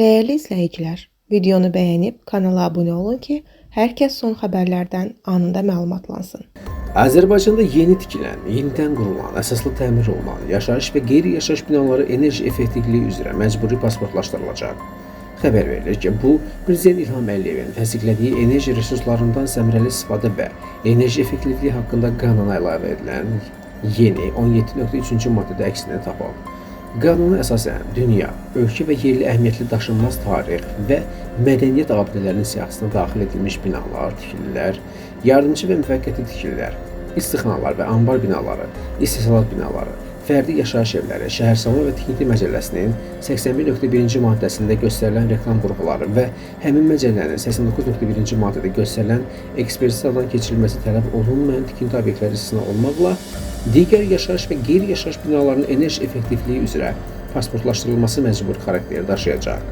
Değerli izləyicilər, videonu bəyənib kanala abunə olun ki, hər kəs son xəbərlərdən anında məlumatlansın. Azərbaycanda yeni tikilən, yenidən qurulan, əsaslı təmir olunan yaşayış və qeyri-yaşayış binaları enerji effektivliyi üzrə məcburi pasportlaşdırılacaq. Xəbər verilir ki, bu, Prezident İlham Əliyevin təsdiqlədiyi enerji resurslarından səmərəli istifadə və enerji effektivliyi haqqında qanuna əlavə edilən yeni 17.3-cü maddədə əksini tapıb. Qanuna əsasən dünya, ölkə və yerli əhəmiyyətli daşınmaz tarix və mədəniyyət abidələrinin siyahısına daxil edilmiş binalar, tikililər, yardımçı və müvəqqəti tikililər, istixanalar və anbar binaları, istehsalat binaları, fərdi yaşayış evləri, Şəhərsalma və Tikinti Məcəlləsinin 81.1-ci maddəsində göstərilən reklam qurğuları və həmin məcəllənin 89.1-ci maddədə göstərilən ekspertizadan keçirilməsi tələb olunmayan tikinti obyektləri istisna olmaqla digər yaşayış və qeyri-yaşayış binalarının enerji effektivliyi üzrə pasportlaşdırılması məcburi xarakteri daşıyacaq.